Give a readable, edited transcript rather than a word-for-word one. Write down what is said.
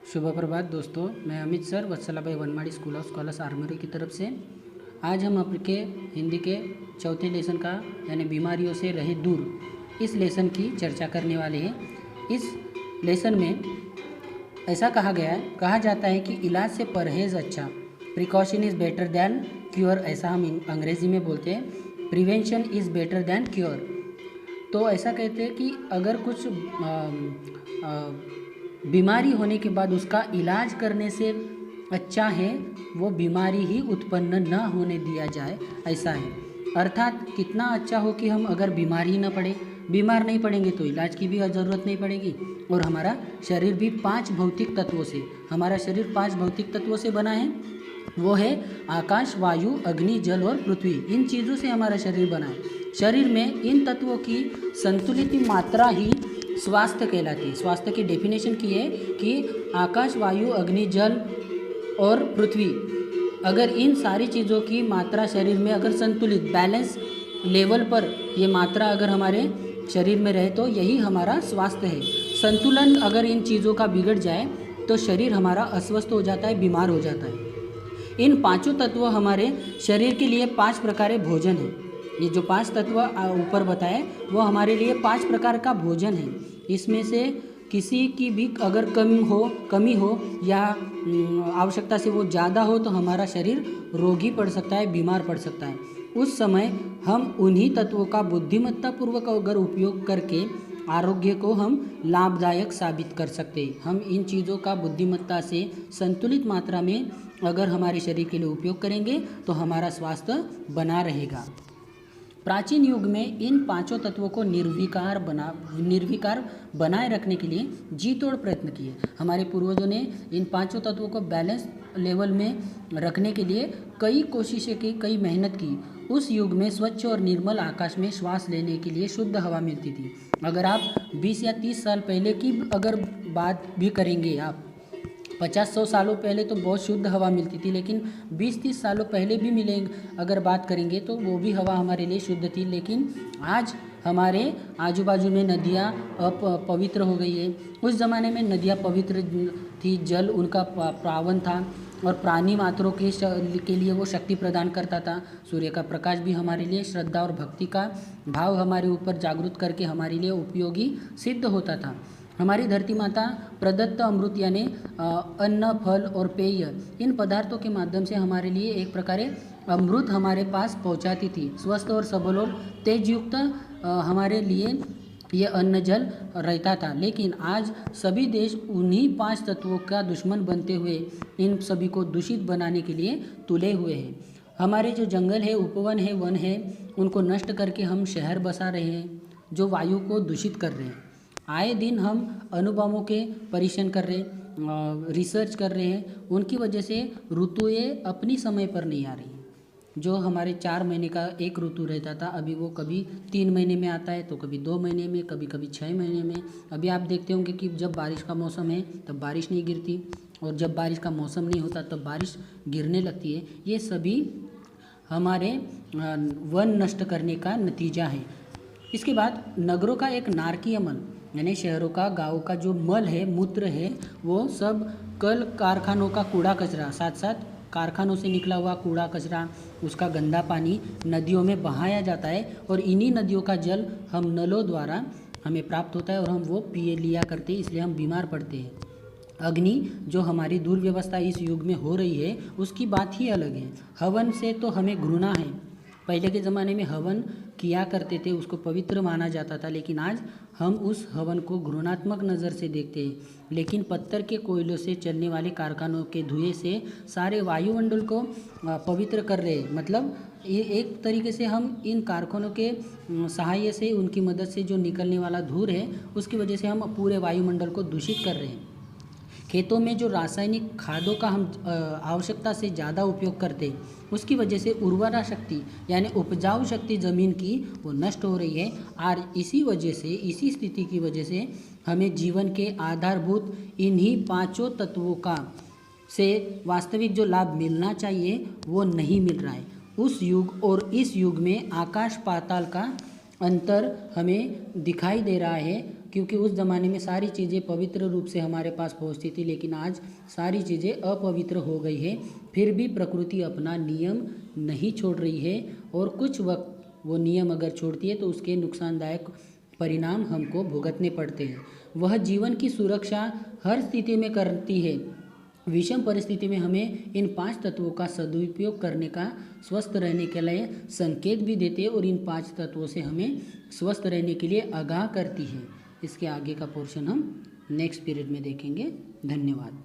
शुभ प्रभात दोस्तों, मैं Amit sir Vatsalabai Vanmadi school of scholars Armori की तरफ से आज हम आपके हिंदी के चौथे लेसन का यानी बीमारियों से रहे दूर इस लेसन की चर्चा करने वाले हैं। इस लेसन में ऐसा कहा जाता है कि इलाज से परहेज़ अच्छा, precaution is better than cure, ऐसा हम अंग्रेज़ी में बोलते हैं। Prevention is better than cure. तो ऐसा कहते हैं कि अगर कुछ बीमारी होने के बाद उसका इलाज करने से अच्छा है वो बीमारी ही उत्पन्न न होने दिया जाए, ऐसा है। अर्थात कितना अच्छा हो कि हम अगर बीमार ही न पड़े, बीमार नहीं पड़ेंगे तो इलाज की भी ज़रूरत नहीं पड़ेगी। और हमारा शरीर भी 5 भौतिक तत्वों से, हमारा शरीर 5 भौतिक तत्वों से बना है। वो है आकाश, वायु, अग्नि, जल और पृथ्वी। इन चीज़ों से हमारा शरीर बना है। शरीर में इन तत्वों की संतुलित मात्रा ही स्वास्थ्य कहलाती है। स्वास्थ्य की डेफिनेशन की है कि आकाश, वायु, अग्नि, जल और पृथ्वी, अगर इन सारी चीज़ों की मात्रा शरीर में अगर संतुलित बैलेंस लेवल पर ये मात्रा अगर हमारे शरीर में रहे तो यही हमारा स्वास्थ्य है। संतुलन अगर इन चीज़ों का बिगड़ जाए तो शरीर हमारा अस्वस्थ हो जाता है, बीमार हो जाता है। इन पांचों तत्व हमारे शरीर के लिए 5 प्रकार भोजन है। ये जो 5 तत्व ऊपर बताए वो हमारे लिए 5 प्रकार का भोजन है। इसमें से किसी की भी अगर कमी हो या आवश्यकता से वो ज़्यादा हो तो हमारा शरीर रोगी पड़ सकता है, बीमार पड़ सकता है। उस समय हम उन्हीं तत्वों का बुद्धिमत्तापूर्वक अगर उपयोग करके आरोग्य को हम लाभदायक साबित कर सकते हैं। हम इन चीज़ों का बुद्धिमत्ता से संतुलित मात्रा में अगर हमारे शरीर के लिए उपयोग करेंगे तो हमारा स्वास्थ्य बना रहेगा। प्राचीन युग में इन पांचों तत्वों को निर्विकार बनाए रखने के लिए जी तोड़ प्रयत्न किए। हमारे पूर्वजों ने इन पांचों तत्वों को बैलेंस लेवल में रखने के लिए कई कोशिशें की, कई मेहनत की। उस युग में स्वच्छ और निर्मल आकाश में श्वास लेने के लिए शुद्ध हवा मिलती थी। अगर आप 20 या 30 साल पहले की अगर बात भी करेंगे, आप 50-100 सालों पहले तो बहुत शुद्ध हवा मिलती थी, लेकिन 20-30 सालों पहले भी मिलेंगे अगर बात करेंगे तो वो भी हवा हमारे लिए शुद्ध थी। लेकिन आज हमारे आजू बाजू में नदियाँ पवित्र हो गई है। उस ज़माने में नदियाँ पवित्र थी, जल उनका पावन था और प्राणी मात्रों के लिए वो शक्ति प्रदान करता था। सूर्य का प्रकाश भी हमारे लिए श्रद्धा और भक्ति का भाव हमारे ऊपर जागृत करके हमारे लिए उपयोगी सिद्ध होता था। हमारी धरती माता प्रदत्त अमृत यानी अन्न, फल और पेय, इन पदार्थों के माध्यम से हमारे लिए एक प्रकार अमृत हमारे पास पहुंचाती थी। स्वस्थ और सबल और तेज युक्त हमारे लिए ये अन्न जल रहता था। लेकिन आज सभी देश उन्हीं 5 तत्वों का दुश्मन बनते हुए इन सभी को दूषित बनाने के लिए तुले हुए हैं। हमारे जो जंगल है, उपवन है, वन है, उनको नष्ट करके हम शहर बसा रहे हैं जो वायु को दूषित कर रहे हैं। आए दिन हम अणुबमों के परीक्षण कर रहे हैं, रिसर्च कर रहे हैं। उनकी वजह से ऋतुएं अपनी समय पर नहीं आ रही। जो हमारे 4 महीने का एक ऋतु रहता था, अभी वो कभी 3 महीने में आता है तो कभी 2 महीने में, कभी कभी 6 महीने में। अभी आप देखते होंगे कि जब बारिश का मौसम है तब बारिश नहीं गिरती, और जब बारिश का मौसम नहीं होता तब बारिश गिरने लगती है। ये सभी हमारे वन नष्ट करने का नतीजा है। इसके बाद नगरों का एक नारकीय मन, यानी शहरों का, गाँव का जो मल है, मूत्र है, वो सब कल कारखानों का कूड़ा कचरा, साथ साथ कारखानों से निकला हुआ कूड़ा कचरा, उसका गंदा पानी नदियों में बहाया जाता है। और इन्हीं नदियों का जल हम नलों द्वारा हमें प्राप्त होता है और हम वो पिए लिया करते हैं, इसलिए हम बीमार पड़ते हैं। अग्नि जो हमारी दुर्व्यवस्था इस युग में हो रही है उसकी बात ही अलग है। हवन से तो हमें घृणा है। पहले के ज़माने में हवन किया करते थे, उसको पवित्र माना जाता था, लेकिन आज हम उस हवन को घृणात्मक नज़र से देखते हैं। लेकिन पत्थर के कोयलों से चलने वाले कारखानों के धुएं से सारे वायुमंडल को पवित्र कर रहे हैं। मतलब ये एक तरीके से हम इन कारखानों के सहायता से, उनकी मदद से जो निकलने वाला धूल है उसकी वजह से हम पूरे वायुमंडल को दूषित कर रहे हैं। खेतों में जो रासायनिक खादों का हम आवश्यकता से ज़्यादा उपयोग करते हैं उसकी वजह से उर्वरा शक्ति यानी उपजाऊ शक्ति ज़मीन की वो नष्ट हो रही है। और इसी वजह से, इसी स्थिति की वजह से हमें जीवन के आधारभूत इन्हीं 5 तत्वों का से वास्तविक जो लाभ मिलना चाहिए वो नहीं मिल रहा है। उस युग और इस युग में आकाश पाताल का अंतर हमें दिखाई दे रहा है। क्योंकि उस ज़माने में सारी चीज़ें पवित्र रूप से हमारे पास पहुंचती थी, लेकिन आज सारी चीज़ें अपवित्र हो गई है। फिर भी प्रकृति अपना नियम नहीं छोड़ रही है, और कुछ वक्त वो नियम अगर छोड़ती है तो उसके नुकसानदायक परिणाम हमको भुगतने पड़ते हैं। वह जीवन की सुरक्षा हर स्थिति में करती है। विषम परिस्थिति में हमें इन 5 तत्वों का सदुपयोग करने का, स्वस्थ रहने के लिए संकेत भी देती है, और इन 5 तत्वों से हमें स्वस्थ रहने के लिए आगाह करती है। इसके आगे का पोर्शन हम नेक्स्ट पीरियड में देखेंगे। धन्यवाद।